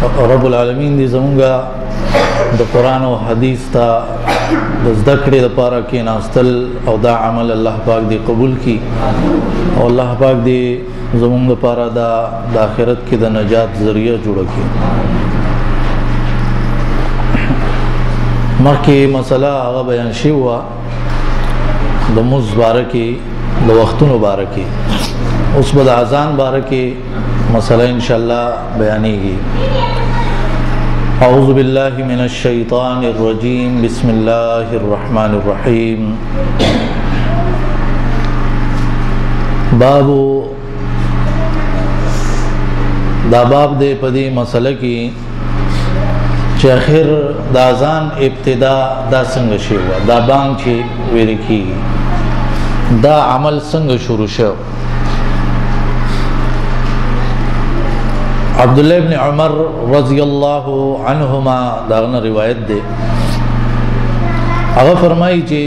رب العالمین دې زمونږه د قرآن او حدیث ته د زده کړې لپاره کېناستل او دا عمل الله پاک دې قبول کړي او الله پاک دې زمونږ لپاره د آخرت کې د نجات ذریعہ جوړه کړي. مخکې مسله هغه بیان شوې وه د مونځ باره کې د وختونو باره کې. اوس به د اذان باره کې مسله انشاءالله بیانېږي. اعوذ بالله من الشیطان الرجیم بسم الله الرحمن الرحیم. دا باب دې په دې مسله کې چې اخر د اذان ابتدا دا څنګه شوی و، دا بانګ چې ویل کېږي دا عمل څنګه شروع شو. عبداللہ ابن عمر رضی اللہ عنہما داغنا روایت دے، هغه فرمایي چې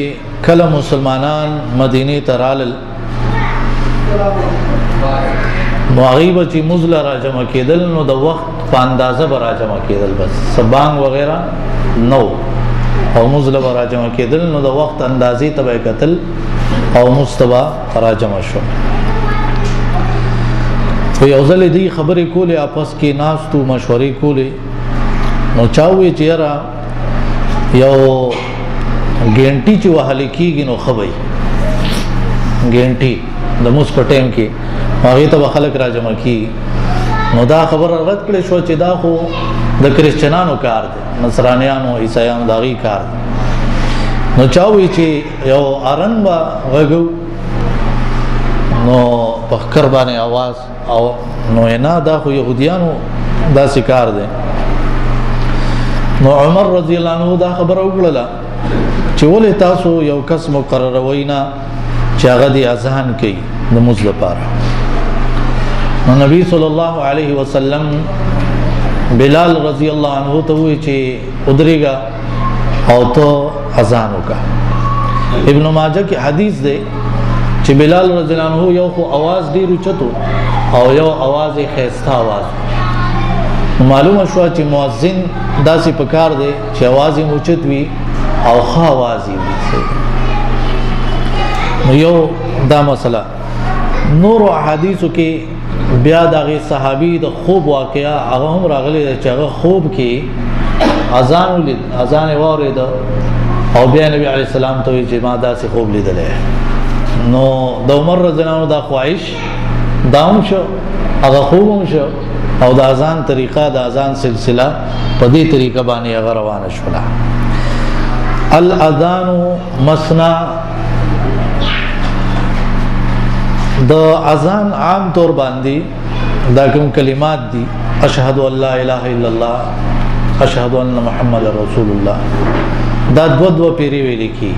کله مسلمانان مدینه ترالل مغیب چې مزل را جمع کېدل نو د وخت په اندازه به را جمع کېدل، بس سبانګ وغیرہ نو او مزل به را جمع کېدل نو د وخت اندازې تبع قتل او مستبا را جمع شو. په یو ځل دی خبرې کولې اپس کې ناستو مشورې کولې نو چاوي چې یاره یو ګینټي چې وهل کېږي نو خبي ګینټي د موس په ټیم کې هغه ته خلک را جمع کی نو دا خبر رد کړي شو چې دا خو د کریسچنانو کار دی، نصرانیانو عیسایانو داغي کار دی. نو چاوي چې یو ارن با وګو نو په کر باندې आवाज او نو نه دا خو يهوديانو دا کار دی. نو عمر رضی الله عنه دا خبر وکړه چې ولې تاسو یو کس مقرروي نه چې هغه دی اذان کوي د موږ لپاره. نو نبی صلی الله علیه وسلم بلال رضی الله عنه ته وی چې ودرېګا او ته اذان وکړه. ابن ماجه کې حدیث دی چې بلال رضی الله عنه یو خو आवाज ډیر اوچتو او یو आवाज یې خيسته आवाज. معلومه شو چې مؤذن داسې پکار دی چې आवाज یې اوچت وي او ښه आवाज یې وي. نو یو دا مسله. نور حدیثو کې بیا دغه صحابي د خوب واقعا هغه هم راغلي چې هغه خوب کې اذان ولید، اذان واورید او بیا نبی علی السلام ته چې ما داسې خوب لیدلې. نو د عمر رضی الله عنه دا خواهش داوم شو، هغه خوبم شو او د اذان طریقه د اذان سلسله په دې طریقه باندې هغه روانه شوله. الاذان مسنا، د اذان عام طور باندې دا کوم کلمات دي اشهد ان لا اله الا الله اشهد ان محمد رسول الله دا دو پیری ویل کی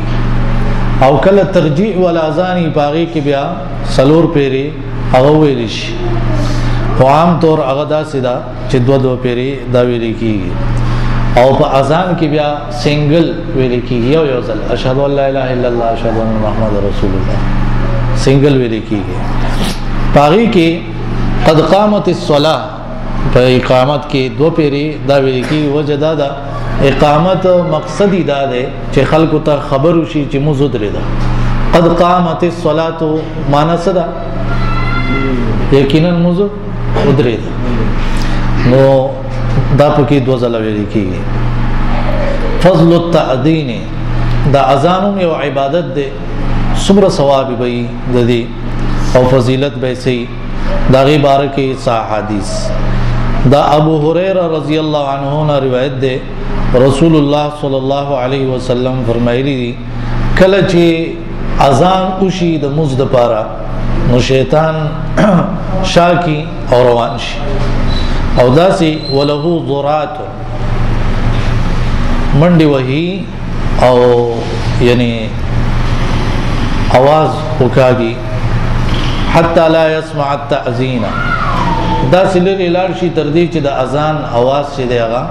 او کله ترجیع ول اذان پاغي کې بیا سلور پیری هغه ویل شي. خو عام طور هغه دا سیدا چې دو پیری دا ویل کی او په اذان کې بیا سنگل ویل کی یو ځل اشهد ان لا اله الا الله اشهد ان محمد رسول الله سنگل ویل کیږي. پاغي کې قد قامت الصلاه په اقامت کې دو پیری دا ویل کیږي. وجه دا ده اقامت مقصدی دا ده چې خلکو ته خبر وشي چې موږ درې ده. قد قامت الصلاه معنا څه ده؟ یقینا موږ درې ده. نو دا پکې دو ځله ویل کیږي. فضل التأذین، دا اذان یو عبادت ده، څومره ثواب به د دې او فضیلت به سي دا غي بارکه صح حدیث. دا ابو هريره رضی الله عنه نے روایت ده رسول الله صلی الله علیه وسلم فرمایلی دي کله چې اذان وشي د مزد پاره نو شیطان شاکی او روان شي او داسي وله ذرات منډي وهي او یعنی आवाज وکاږي حتی لا يسمع التأذين دا سلری لار شي تر دې چې د اذان आवाज شي دیغه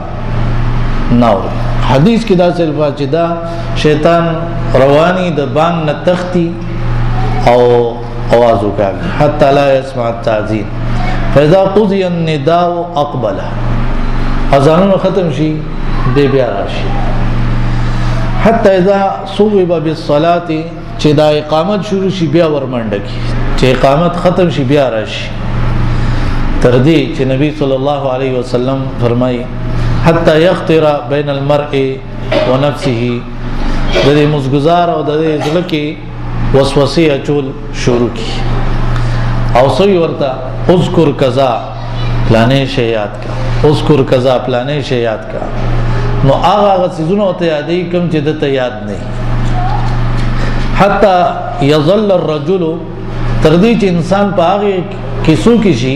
نو حدیث کې دا سلفا چې دا شیطان رواني د بانګ نه تختی او आवाज وکاږي حتی لا يسمع التأذين فاذا قضي النداء اقبل اذانونه ختم شي بیا راشي حتی اذا صوب بالصلاه چې دا اقامت شروع شي بیا ورمنډه کی چې اقامت ختم شي بیا راشي تر دې چې نبی صلی الله علیه وسلم فرمایي حتی یخطر بین المرء ونفسه د دې مسګزار او د دې ځل کې وسوسه اچول شروع کی او سوی ورته اذکر کذا پلانې شی یاد کا اذکر کذا پلانې شی یاد کا نو هغه څیزونه ته یادې کوم چې د ته یاد نه حتی یظل الرجل تر دې چې انسان په هغه کیسو کې شي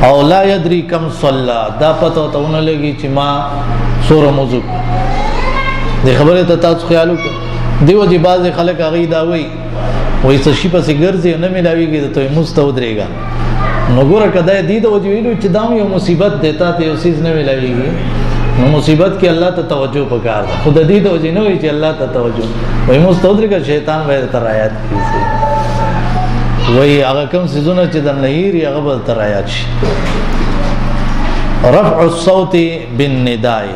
او لا یدری کم صلا دا پته ته ونه لګي چې ما سوره موضوع د خبره ته تاسو خیال وکړئ دیو دی باز خلک هغه دا وای وای څه شي پسې ګرځي نه ملاويږي ته مستودريګا نو ګوره کدا دې د وجویلو چې دا یو مصیبت دیتا ته یو سیز نه ملاويږي نو مصیبت کې الله ته توجه وکړه خود دې د وجې نه وي چې الله ته توجه وای مستودريګا شیطان وای تر آیات کیږي وای هغه کوم سيزونه چې د نهیر هغه به تر آیات شي رفع الصوت بالنداء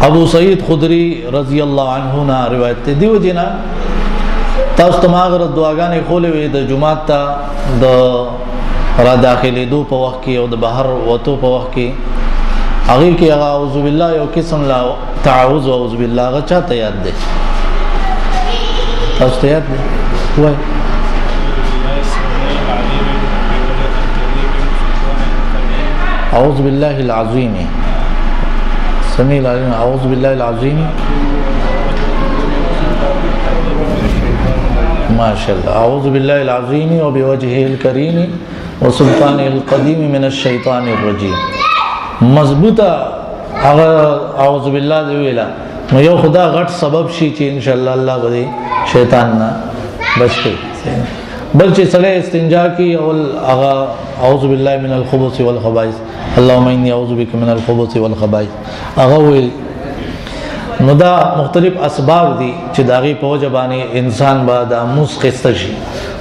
ابو سعید خدری رضی الله عنه نا روایت دیو جنا تاسو تماغه دعاګانې خولې وي د جمعه ته د را داخلي دو په وخت کې او د بهر وته په وخت کې هغه کې اعوذ بالله یو قسم لا تعوذ اعوذ بالله هغه چاته یاد دی تاسو ته یاد دی وای اعوذ بالله العظیم سميع العليم اعوذ بالله العظيم ما شاء الله اعوذ بالله العظيم وبوجهه الكريم وسلطانه القديم من الشيطان الرجيم مضبوطه اعوذ بالله دی ویلا نو یو خدا غټ سبب شي چې ان شاء الله الله به شیطان نه بچي بل چې سړی استنجا کی او اعوذ بالله من الخبث والخبائث اللهم اني اعوذ بك من الخبث والخبائث هغه ویل نو دا مختلف اسباب دي چې داغي په وجبانه انسان بعد اموس خسته شي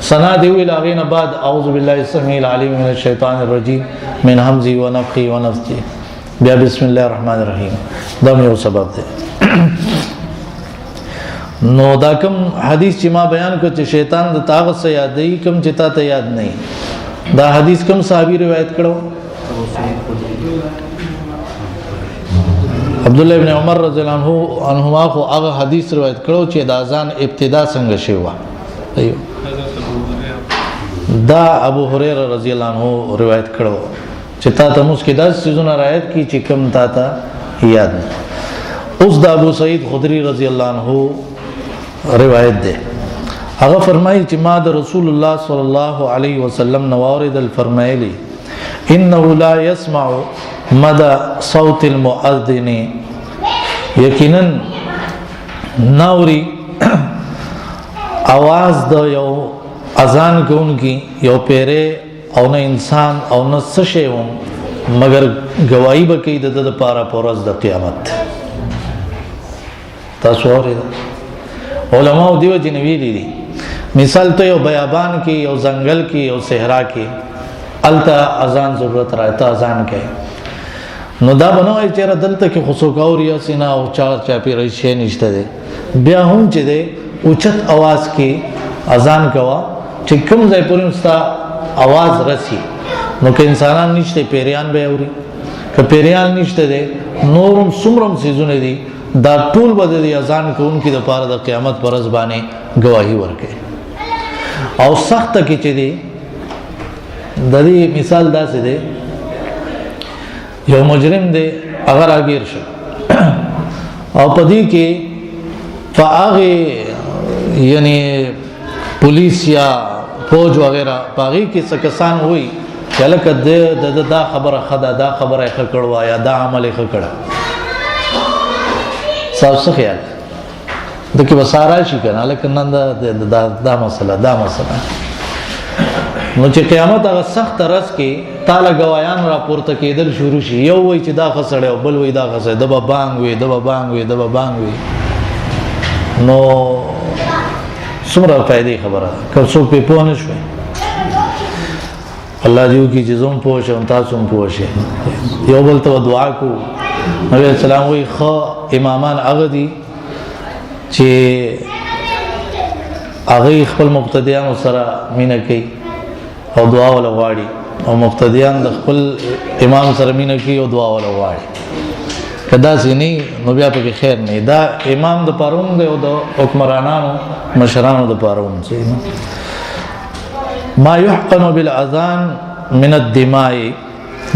سنا دی ویل هغه نه بعد اعوذ بالله السميع العليم من الشيطان الرجيم من همزه ونفخه ونفثه بیا بسم الله الرحمن الرحیم دا یو سبب دی نو دا کوم حدیث چې ما بیان کړ چې شیطان د طاقت سے یادې کوم چې تا ته یاد نه دا حدیث کوم صحابي روایت کړو عبد الله ابن عمر رضی الله عنهما خو هغه حدیث روایت کړو چې د اذان ابتدا څنګه شوی و دا ابو هريره رضی الله عنه روایت کړو چې تا ته موږ کې دا سيزونه روایت کی چې کوم تا ته یاد اوس د ابو سعید خدری رضی الله عنه روایت ده هغه فرمایي چې ما د رسول الله صلی الله علیه وسلم نوارد الفرمایلی انه لا يسمع مدى صوت المؤذن یقینا نوري आवाज د یو اذان کوونکی یو پیره او نه انسان او نه څه شی مگر گواہی به کوي د لپاره پرز د قیامت تاسو اورئ علماء دیو جنوی دي مثال ته یو بیابان کې یو ځنګل کې یو صحرا کې التا اذان ضرورت راځي اذان کې نو دا بنوي چې دلته کې خصوصاوري سینا او چا پیرې شي نشته دي بیا هم چې دي اوچت आवाज کې اذان کوا چې کوم ځای پورې مستا आवाज رسی نو کې انسانان نشته پیریان به اوري که پیریان نشته دي نورم سمرم سيزونه دي دا ټول بده دي اذان کوونکې د پاره د قیامت پر ورځ باندې گواہی ورکړي او سخت کې چې دي د دې مثال داسې دی یو مجرم دی اگر اگیر شو او پدې کې فاغه یعنی پولیس یا فوج وغیرہ پاغي کې څه کسان وي چې لکه دا خبره خدا دا خبره خکړوا یا دا عمل خکړه تاسو خیال د کې وساره شي کنه لکه نن دا مسله نو چې قیامت هغه سخت رس کې تعالی گوايان راپورته کېدل شروع شي یو وای چې دا خسړې او بل وای دا خسړې د به بانګ وي نو څومره فائدې خبره که څوک په پوه نه شوي الله دیو کی چیزوں پوښ او تاسو پوښ یو بل ته دعا کو نبی اسلام وی خو امامان هغه دي چې هغه خپل مقتدیان سره مینه کوي او دعا ولا غواړي او مقتدیان د خپل امام سره مینه کوي او دعا ولا غواړي کدا سینی نو بیا په خیر نه دا امام د پروم دی او د حکمرانانو مشرانو د پروم چې ما يحقن بالاذان من الدماء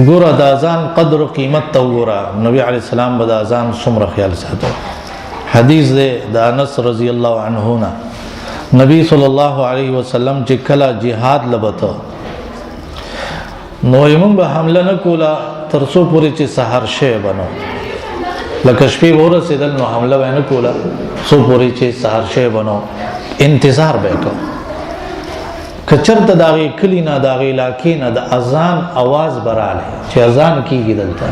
ګور د اذان قدر قیمت تو ګور نبی علی السلام به د اذان څومره خیال ساتو حدیث ده د انس رضی الله عنه نا نبی صلی الله علیه وسلم چې کله jihad لبته نو یمن به حمله نه کوله ترسو پوری چې سحر شی بنو لکه شپې ورسېدل نو حمله نه کوله سو پوری چې سحر شی بنو انتظار وکړو کچرته داغه کلی نه داغه علاقې نه د اذان आवाज براله چې اذان کیږي دلته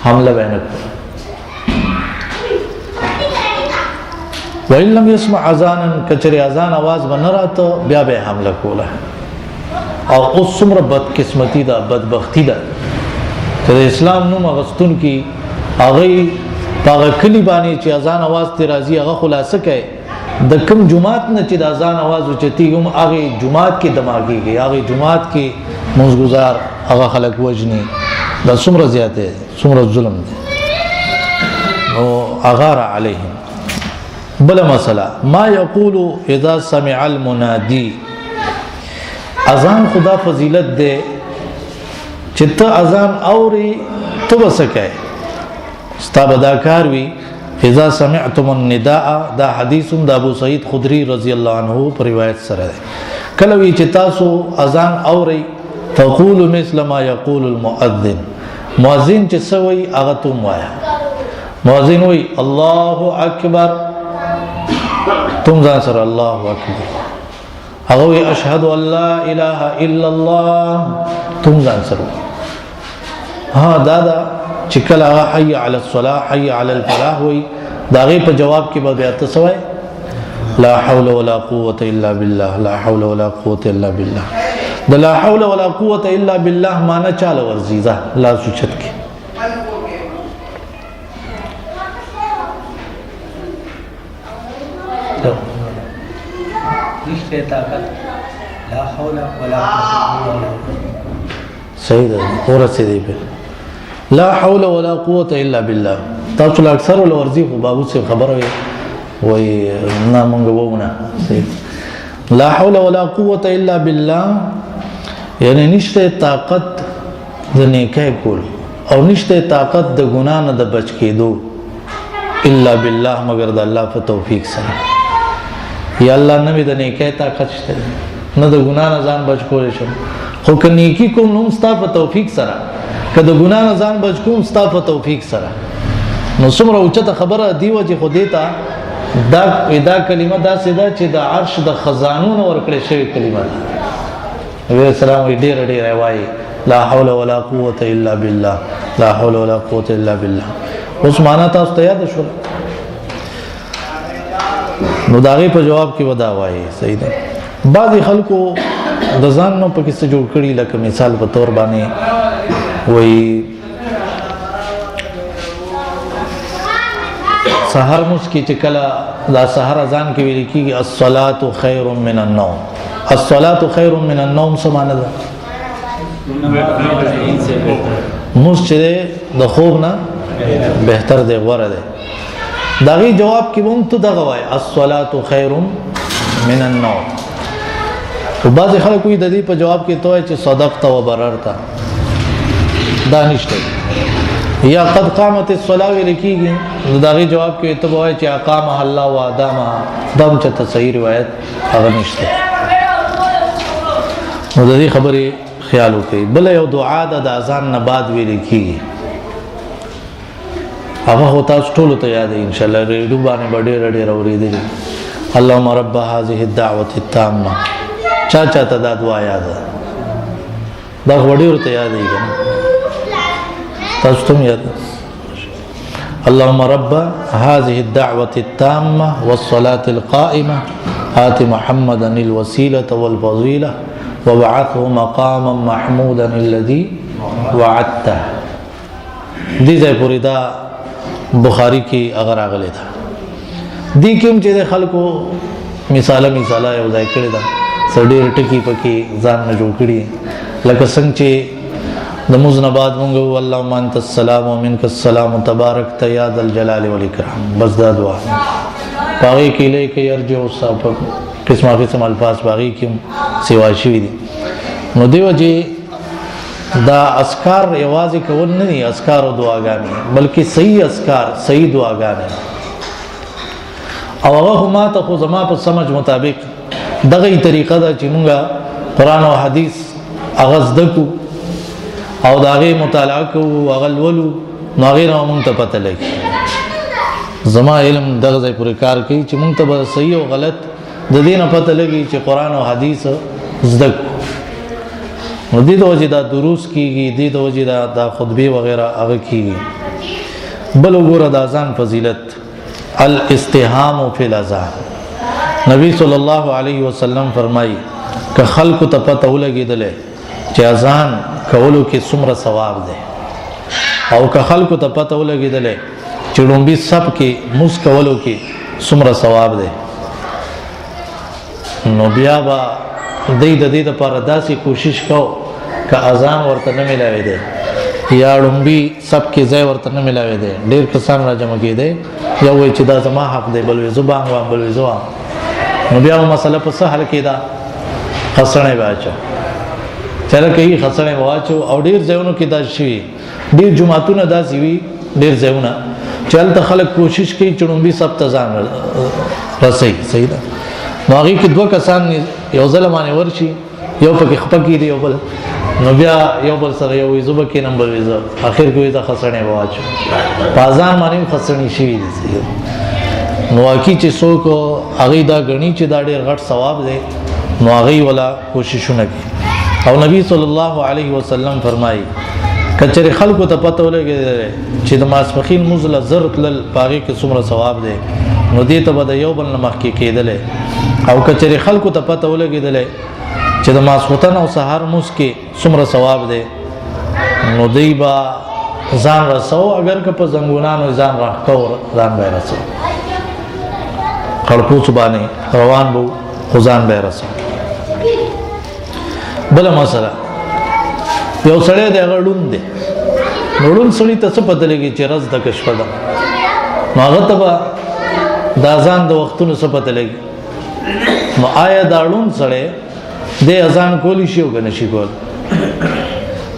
حمله نه کوله وإن لم يسمع اذانا کچری اذان आवाज بنراته بیا به حمله کوله او اوس څومره بدقسمتي ده بدبختی ده چې اسلام نوم غستون کی هغه هغه کلی باندې چې اذان आवाज تی راځي هغه خلاصه کوي د کوم جمعات نه چې د اذان आवाज وچتی هم هغه جمعات کې دماغيږي هغه جمعات کې منځګزار هغه خلک وجني دا څومره زیاته څومره ظلم دی او اغار عليهم بل مسله ما يقول اذا سمع المنادي اذان خدا فضیلت ده چې ته اذان اوري تو وسکای استابدا کاروي اذا سمعتم النداء دا حدیث د ابو سعید خدری رضی الله عنه پر روایت سره ده کله وی چې تاسو اذان اوري فقولوا مثل ما يقول المؤذن مؤذن چې سوي هغه تم وایا مؤذن وی الله اکبر تم ځان سره الله اکبر هغه وی اشهد ان لا اله الا الله تم ځان سره ها دادا چې کله حي على الصلاه حي على الفلاح وی داغه په جواب کې به بیا تاسو وای لا حول ولا قوه الا بالله لا حول ولا قوه الا بالله د لا حول ولا قوه الا بالله معنا چاله ورزيزه لا سوچت کې نشته طاقت لا حول ولا قوه الا بالله صحیح ده ورسې دی په لا حول ولا قوه الا بالله تاسو له اکثر ورزي خو بابو څخه خبره وي نه مونږ وونه صحیح لا حول ولا قوه الا بالله یعنی نشته طاقت د نیکه کول او نشته طاقت د ګنا نه د بچ کېدو الا بالله مگر د الله په توفیق سره یا الله نه د نیکه طاقت شته نه د ګنا نه ځان بچ کول شم خو که نیکی کوم نو ستا په توفیق سره که د ګنا نه ځان بچ کوم ستا په توفیق سره نو څومره اوچته خبره دی وجه خو دیتا دا کلمه دا سیدا چې د عرش د خزانو نو ورکړې شوی کلمه ده نبی اسلام ډېر وایي لا حول ولا قوه الا بالله لا حول ولا قوه الا بالله اوس معنا تاسو ته یاد شول نو داغه په جواب کې ودا وایي صحیح ده بعضی خلکو د ځان نو په کیسه جوړ کړي لکه مثال په تور باندې وایي سحر مسکی چې کله دا سحر اذان کې ویل کېږي الصلاه خير من النوم الصلاه خير من النوم څه معنی ده مسجد د خوب نه بهتر دی غوړه دی داغي جواب کې مونږ ته دغه وای الصلاه خير من النوم او بعض خلک وي د دې په جواب کې توای چې صدقت و بررت دانشته یا قد قامت الصلاه لکیږي داغي جواب کې ته وای چې اقام الله و ادم دم چې صحیح روایت هغه نشته نو د دې خبرې خیال وکړئ بل یو دعا د اذان نه بعد ویل کیږي هغه هوتا ټول ته یاد ان شاء الله ریډو باندې ډېر ډېر اورېدل اللهم رب هذه الدعوه التامه چا ته دا دعا یاد دا وړي ورته یاد دی تاسو ته یاد اللهم رب هذه الدعوه التامه والصلاه القائمه آت محمدا الوسيله والفضيله وبعثه مقاما محمودا الذي وعدته. دې ځای پورې دا بخاری کې اگر راغلی ده. دې کوم چې د خلکو مثاله یو ځای کړی ده سړي ټکی پکې ځان نه جوړ کړي لکه څنګه چې د مزنبات مونږ اللهم انت السلام ومنك السلام تبارك یا ذا الجلال والاکرام. بس دا دعا پاغي کې لیکي ارجو صاحب قسم الفاظ پاغي کې سیوا شوی دي. نو دیو جی دا اذکار یوازې کول نه دي اذکار او دعاګانې بلکې صحیح اذکار صحیح دعاګانې او هغه ما ته خو زما په سمجھ مطابق دغه طریقه دا چې مونږه قران او حدیث اغاز دکو او داغه مطالعه کو هغه ولولو نو غیر مونږ ته پته لګي. زما علم دغه ځای پورې کار کوي چې مونږ ته به صحیح او غلط د دې نه پته لګي چې قران او حدیث زده نو دې د وجه دا دروس کیږي دې د وجه دا خطبه وغیرہ هغه کیږي. بل وګوره د اذان فضیلت الاستهام فی الاذان. نبی صلی الله علیه وسلم فرمایي که خلق ته پته ولګیدل چې اذان کولو کې څومره ثواب ده او که خلق ته پته ولګیدل چې لومبي سب کې موس کولو کې څومره ثواب ده نو بیا با د دې لپاره داسې کوشش کو که اذان ورته نه ملاوي دي یا لومبي سب کې ځای ورته نه ملاوي دي. ډېر کسان راجمع کېدي یو وایي چې دا زما حق دی بل وایي زبان وام بل وایي زوام نو بیا مسله په څه حل کې ده خسنه واچو چله کوي خسنه واچو او ډېر ځایونو کې دا شي ډېر جمعهتون دا سوي ډېر ځایونه چلته خلک کوشش کوي چې لومبي سب ته ځان رسي صحیح ده. نو هغه کې دوه کسان یو ځلمانه ورشي یو پکې خپکی دی یو بل نو بیا یو بل سره یو زوب کې نمبر ویزه اخر کې دا خسنه واچو پازان باندې خسنه شي دي. نو اکی چې څوک هغه دا غني چې دا ډېر غټ ثواب دی نو هغه ولا کوششونه کوي. او نبی صلی الله علیه وسلم فرمایي کچره خلکو ته پته ولګي چې د ماسپخین مزله زرت لل پاغي کې څومره ثواب دی نو دې ته به یو بل نمخ کې کېدل او کچره خلکو ته پته ولګیدل چې د ماسختن او سحر موس کې څومره ثواب دی نو دی با ځان رسو اگر که په زنګونانو ځان راکو ځان به رسو خلکو سبانه روان بو خزان به رسو. بل مسله یو سړی د غړون دی غړون سړی ته څه پته لګي چې رز د کشف ده نو هغه ته د اذان د وختونو څه پته لګي نو آیا دا غړون سړی د اذان کولی شي او کنه شي کول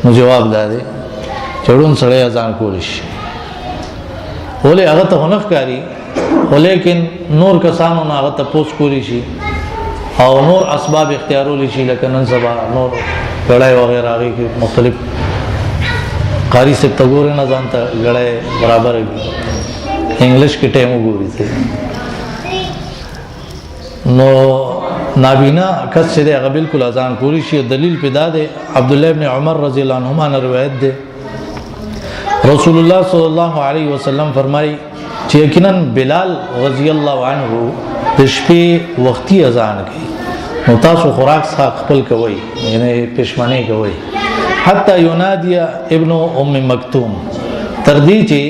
نو جواب دا دی چې غړون سړی اذان کولی شي ولې هغه ته هنخ کاری ولیکن نور کسانو نه هغه ته پوس کولی شي او نور اسباب اختیارول شي لکه نن سبا نور غړای وغیرہ هغه کې مختلف قاری سے تګور نه ځانته غړای برابر انګلیش کې ټیم وګوري نو نابینا کس چې هغه بالکل اذان پوری شي دلیل پیدا ده عبد الله ابن عمر رضی الله عنهما نے روایت ده رسول الله صلی الله علیه وسلم فرمایي چې یقینا بلال رضی الله عنه د شپې وختي اذان کوي نو تاسو خوراک څخه خپل کوي یعنی پښمنه کوي حتی ینادی ابن ام مکتوم تر دې چې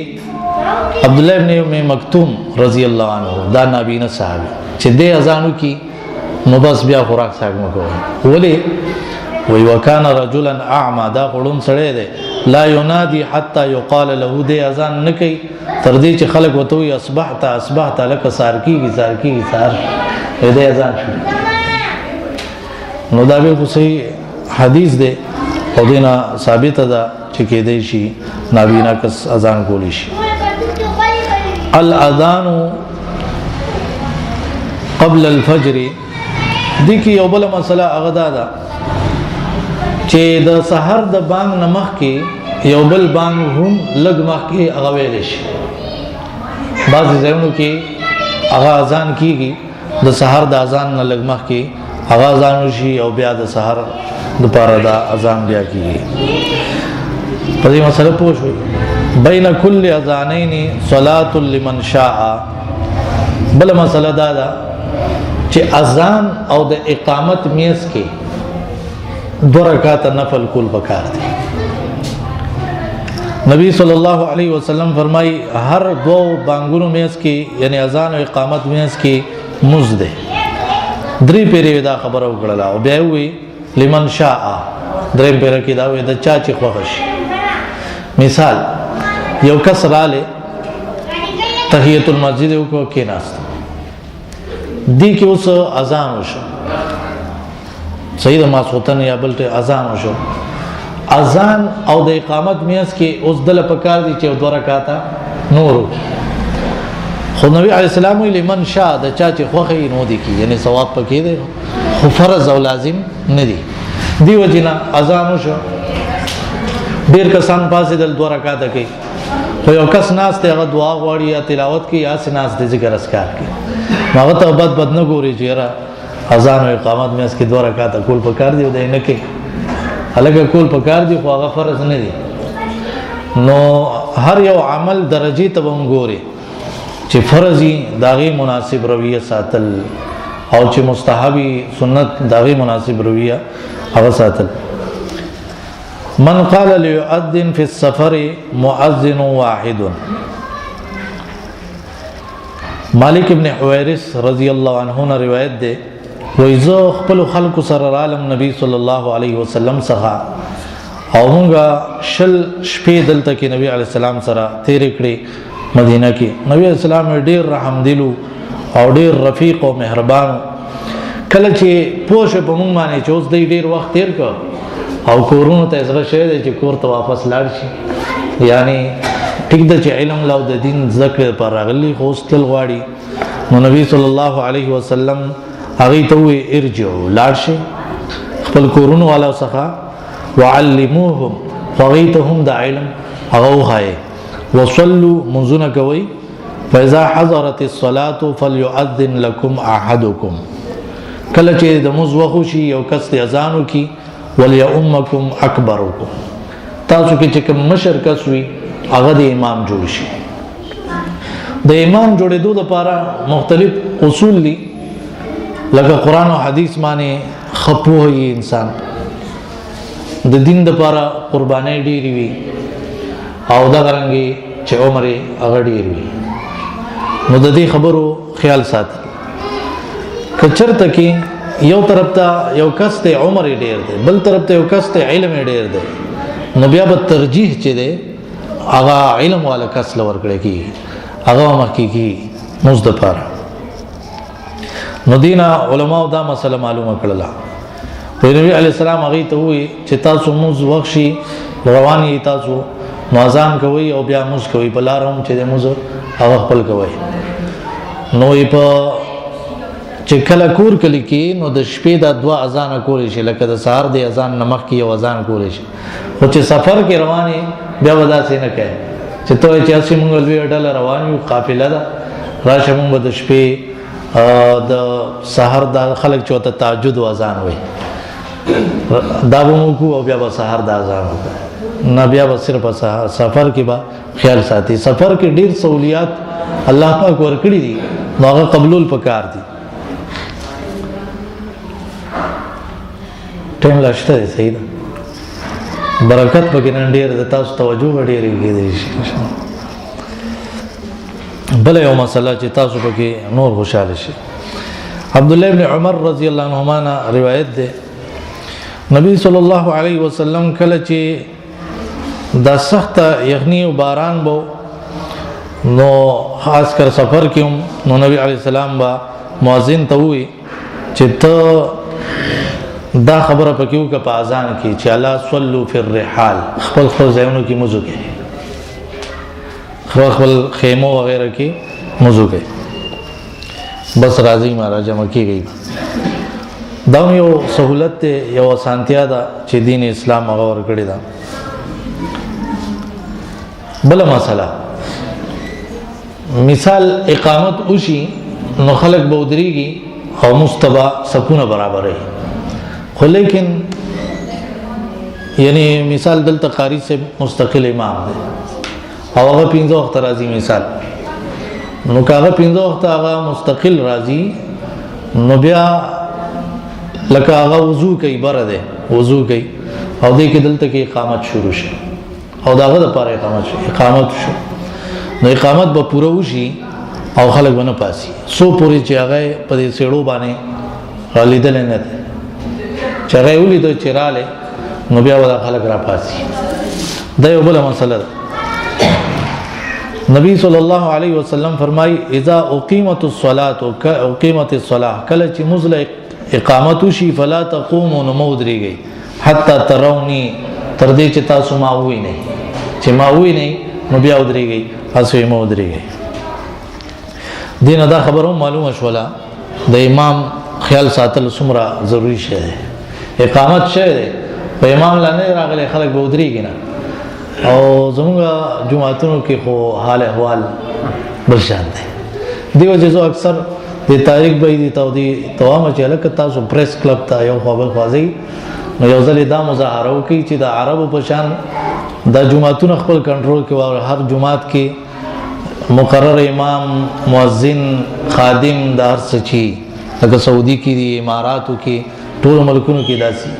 عبد الله ابن ام مکتوم رضی الله عنه دا نابینا صحابي چې د اذانو کې نو بس بیا خوراک څخه کوي ولی وی وکانا رجلا اعمى دا قولون سړی دی لا ینادی حتی یقال له د اذان نه کوي تر دې چې خلک وته وي اصبحت لك سار کیږي سار د اذان شو نو دا به صحیح حدیث دی او دینا ثابت ده چې کې دی شي نابینا کس اذان کولی شي. الاذان قبل الفجر دي کې یو بل مسله هغه ده چې د سحر د بانګ نمخ کې یو بل بانګ هم لګ مخ کې هغه ویل شي بعض ځایونو کې هغه اذان کیږي د سحر د اذان نه لګ مخ کې هغه اذان شي او بیا د سحر د پاره دا اذان بیا کیږي. په دې مسله پوه شئ بین کل اذانین صلاه لمن شاء. بل مسله دا ده چې اذان او د اقامت میس کې دو رکعات نفل کول پکار دي. نبی صلی الله علیه وسلم فرمای هر دو بانګونو میس کې یعنی اذان او اقامت میس کې مز ده. درې پیری دا خبره وکړه او بیا وی لمن شاء درې پیر کې دا وی د چا چې خوښ. مثال یو کس رااله تحیت المسجد کو کې ناست دی کې اوس اذان وشو سید ماسوتن یا بلته اذان وشو اذان او د اقامت میاس کې اوس دل پکار دي چې دوه رکعاته نور خو نبی علی السلام وی لمن شاء د چا چې خوخه نو دي کی یعنی ثواب پکې دی خو فرض او لازم نه دي دی وجنا اذان وشو ډیر کسان پاسې د دوه رکعاته کې خو یو کس ناس ته هغه دعا غواړي یا تلاوت کوي یا سناس د ذکر اسکار کوي هغه ته بد نه ګوري چې را اذان او اقامت میاس کې دوه رکعاته کول پکار دی د نه کې الګ کول پکار دی خو هغه فرض نه دی. نو هر یو عمل درجه ته وګوري چې فرضي داغي مناسب رویه ساتل او چې مستحبي سنت داغي مناسب رویه هغه ساتل. من قال ليؤذن في السفر مؤذن واحد. مالک ابن حویرث رضی الله عنه نے روایت ده وایزو خپل خلق سره عالم نبی صلی الله علیه وسلم څخه او موږ شل شپې دلته کې نبی علی السلام سره تیر کړې مدینه کې. نبی اسلام ډیر رحم دلو او ډیر رفیق او مهربان. کله چې پوښ په موږ باندې چې اوس ډیر وخت تیر کړ او کورونو ته زړه شه چې کور ته واپس لاړ شي یعنی ټیک د علم لو د دین ذکر پر راغلی هوستل غواړي. نو نبی صلی الله علیه وسلم هغه ته وی ارجعوا لاړ شي خپل کورونو والا څخه وعلموهم فغیتهم د علم هغه وخایي وصلوا منزنا کوي فاذا حضرت الصلاه فليؤذن لكم احدكم. کله چې د موز وخو شي یو کس ته اذان وکي وليؤمكم اکبرکم تاسو کې چې کوم مشر کس وي هغه د امام جوړ شي. د امام جوړېدو لپاره مختلف اصول دي لکه قرآن او حدیث باندې خپوهي انسان د دین لپاره قرباني ډېری وي او دا غرانګي چې عمر هغه ډېر وي. نو د دې خبرو خیال ساتي کچرته کې یو طرف ته یو کس ته عمر ډېر دی بل طرف ته یو کس ته علم ډېر دی نو بیا به ترجیح چي دی هغه علم والا کس لور کړی کی هغه مخکې کی مزدفر. نو دینا علماء دا مسله معلومه کړله نبی علی السلام هغه ته وی چې تاسو موږ وښي رواني تاسو اذان کوي او بیا موږ کوي په لارم چې موږ هغه خپل کوي. نو په چې کله کور کلی کې نو د شپې د دوا اذان کول شي لکه د سحر د اذان نمخ کې یو اذان کول شي او چې سفر کې رواني بیا ودا سي نه کوي چې ته چې اسی موږ لوي اډل روان یو قافله ده راشه موږ د شپې د سحر د خلک چوته تهجد او اذان وي دا به موږ او بیا به سحر د اذان وکړي نه بیا به صرف سفر کې به خیال ساتي. سفر کې ډیر سہولیات الله پاک ورکړي دي نو هغه قبول پکار دي. ټیم لاشته دی صحیح ده برکت پکې نن ډیر د تاسو توجه ډیر کېږي. بل یو مسله چې تاسو پکې نور خوشاله شي. عبد الله ابن عمر رضی الله عنهما روایت ده نبی صلی الله علیه وسلم کله چې دا سخت یخنی او باران بو نو خاص کر سفر کې نو نبی علیہ السلام با مؤذن ته وی چې ته دا خبره پکې وکړه په اذان کې چې الله صلوا فی الرحال خپل ځایونو کې موضوع کې خپل خیمو وغیرہ کې موضوع کې بس راځي مہاراج مکی گئی. دا یو سہولت ته یو اسانتیا ده چې دین اسلام هغه ورکړی ده. بل مسله مثال اقامت وشي نو خلق بودريږي او مستبا سکونه برابرې خو لیکن یعنی مثال دلته قاری سے مستقل امام دی او هغه 15 وخت راځي مثال نو کاغه 15 وخت هغه مستقل راځي نو بیا لکه هغه وضو کوي بره ده وضو کوي او دې کې دلته کې اقامت شروع شي او داغه د پاره اقامت شو نو اقامت به پوره وشي او خلک ونه پاسي سو پوری چې هغه په دې سیړو باندې غلیدل نه ده چې هغه ولید چراله نو بیا ولا خلک را پاسي دا یو بل مسله ده نبی صلی الله علیه وسلم فرمای اذا اقیمت الصلاه کله چې مزل اقامت شي فلا تقوموا نمودریږي حتا ترونی تر دې چې تاسو ما وې نه چې ما وې نه نو بیا ودرېږي تاسو یې ما ودرېږي دینه دا خبرو معلومه شولا د امام خیال ساتل څومره ضروری شی دی اقامت شی دی په امام لاندې راغلي خلک به ودرېږي نه او زموږ جمعتونو کې خو حال احوال بل شان دی دیو چې اکثر د تاریخ به دي توامه چې لکه تاسو پریس کلب ته یو خبر خوازي نو یو ځل دا مظاهره وکړي چې د عربو په شان د جمعتون خپل کنټرول کې او هر جمعات کې مقرر امام مؤذن خادم د هر څه چی لکه سعودي کې دي اماراتو کې ټول ملکونو کې داسي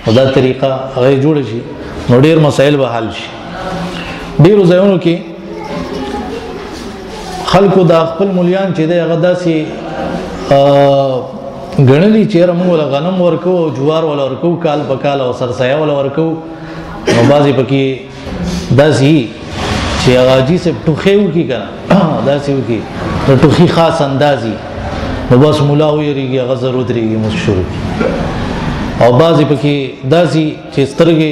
او دا طریقه هغه جوړ شي نو ډیر مسائل به حل شي ډیرو ځایونو کې خلکو د خپل مليان چې د هغه داسي غنلی چیرې موږ له غنم ورکو او جوار ول ورکو کال په کال او سرسایا ول ورکو نو بازي پکې داسي چې هغه سه ټوخیو کی کنه داسي وکي نو ټوخي خاص اندازي نو بس مولا ویریږي هغه ضرورت لري مشهور او بازي پکې داسي چې سترګې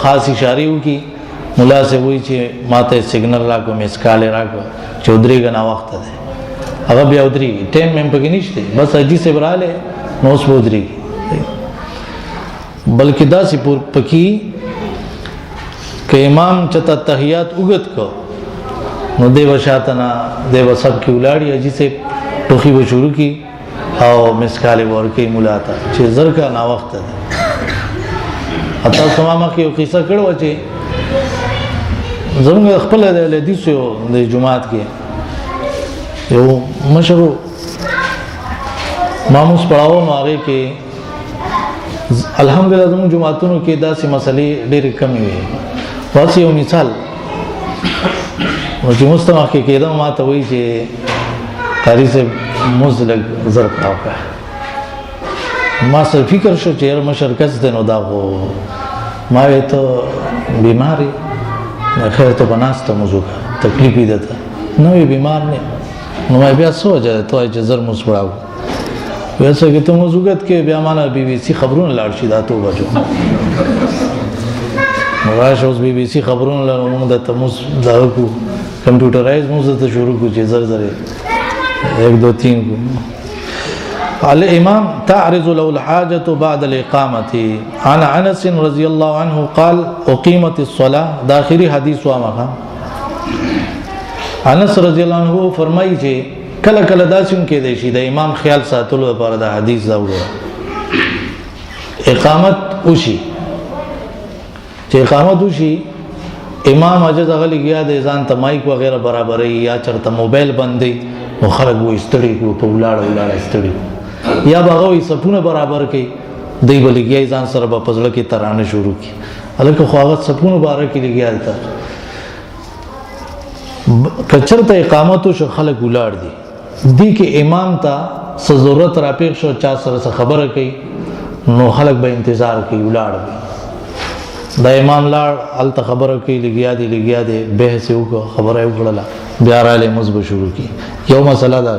خاص اشاره وکي مولا سے وای چې ماته سیګنل راکو مسکال راکو چودري غنا وخت ده هغه بیا ودري ټیم مې پکې نشته بس اجي سے براله نو اوس ودري بلکې دا سی پور پکې ک امام چتا تحیات وګت کو نو دیو شاتنا دیو سب کی ولاړی اجي سے ټوخي و شروع کی او مسکال ورکی مولا ته چې زر کا نا وخت ده اته سمامه کې یو قصه کړو چې زموږ خپل د حدیثو د جمعات کې یو مشرو ماموس پڑھاو نو هغه کې الحمدلله زموږ جمعاتونو کې داسې مسلې ډېرې کمې وي واسي یو مثال چې مستمع کې کېدم ما ته وایي چې قاری سے مزلق زر کاوه ما سره فکر شو چې هر مشرکت ده نو دا غو ما وې ته بیماری خیر ته بناسته موضوع تکلیف دي ته نو بیمار نه نو بیا سوچا ته چې زر مسپړاو ویسه کې ته موضوعات کې بیا معنا بي بي سي خبرونه لاړ شي دا ته وځو راشه اوس بي بي سي خبرونه موږ د تموس دا کو کمپیوټرایز موږ ته شروع کو چې زر 1 2 3 الامام تعرض له الحاجه بعد الاقامه عن انس رضي الله عنه قال اقيمت الصلاه داخلي حديث وامه انس رضی الله عنه فرمایي چې کله کله داسې کې دی چې د امام خیال ساتلو لپاره د حدیث دا وره اقامت وشي چې اقامت وشي امام اجازه غلي گیا د ځان ته مایک وغیرہ برابرې یا چرته موبایل باندې او خلک وې استړي کو په ولاړ استړي یا باغوي سپونه برابر کوي دی بلګي ځان سره په پزړه کې ترانه شروع کی الکه خواغت سپونه بار کې لګیا تا کچرته اقامت شو خلک ولاړ دي دی کې امام ته ضرورت راپېښ شو چا سره خبره کوي نو خلک به انتظار کوي ولاړ دا امام لاړ الته خبره کوي لګیا دي بحث وکړه خبره وکړه بیا را لې مزب شروع کی یو مسله ده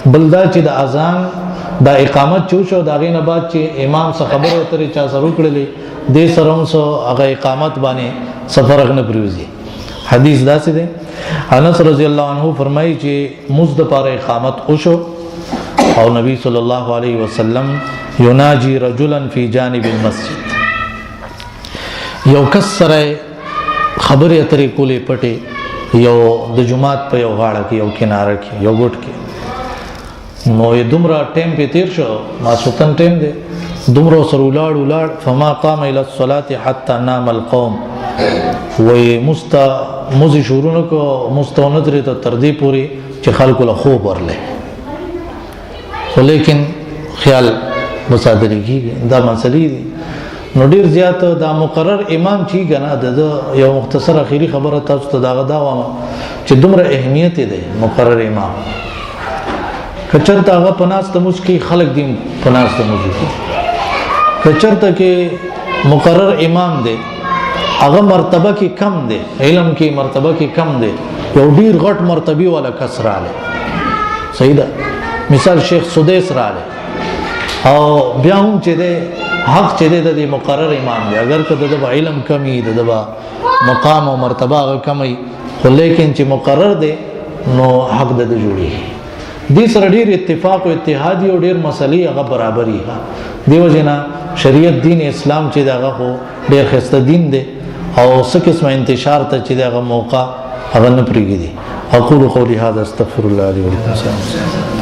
بلدا چې د اذان دا اقامت چوشو دا غینه بعد چې امام څخه خبره اترې چا سره وکړلې د سروم سو هغه اقامت باندې سفر غنه پریوزي حدیث دا څه ده انس رضی الله عنه فرمایي چې مزد پر اقامت وشو او نبی صلی الله علیه وسلم یناجی رجلا فی جانب المسجد یو کسره خبره اترې کولې پټه یو د جمعات په یو غاړه کې یو کناره کې یو ګټ کې نو دومره ټیم په تیر شو ما سوتن ټیم دی دومره سره ولاړ فما قام الى الصلاه حتى نام القوم وې مزي شورونو کو مستوند لري ته تر دې پوری چې خلکو له خوب ورلې ولیکن خیال مصادره کیږي دا مسلې دي نو ډیر زیات دا مقرر امام چی کنه د یو مختصر اخیری خبره تاسو ته دا وایم چې دومره اهمیت دی مقرر امام کچرته هغه پناست مسکی خلق دین پناست مسکی کچرته کې مقرر امام دی هغه مرتبه کې کم دی علم کې مرتبه کې کم دی یو ډیر غټ مرتبه والا کسر علی صحیح ده مثال شیخ سدیس راله او بیا هم چې دی حق چې دی د مقرر امام دی اگر که د علم کمی د مقام او مرتبه هغه کمی خو لیکن چې مقرر دی نو حق د جوړي دې سره ډیر اتفاق او اتحادی او ډیر مسلې هغه برابرۍ دیو جنا شریعت دین اسلام چې دغه خو ډیر خسته دین دی او څه قسمه انتشار ته چې دغه موقع هغه نه پریږدي اقول قولي هذا استغفر الله لي ولكم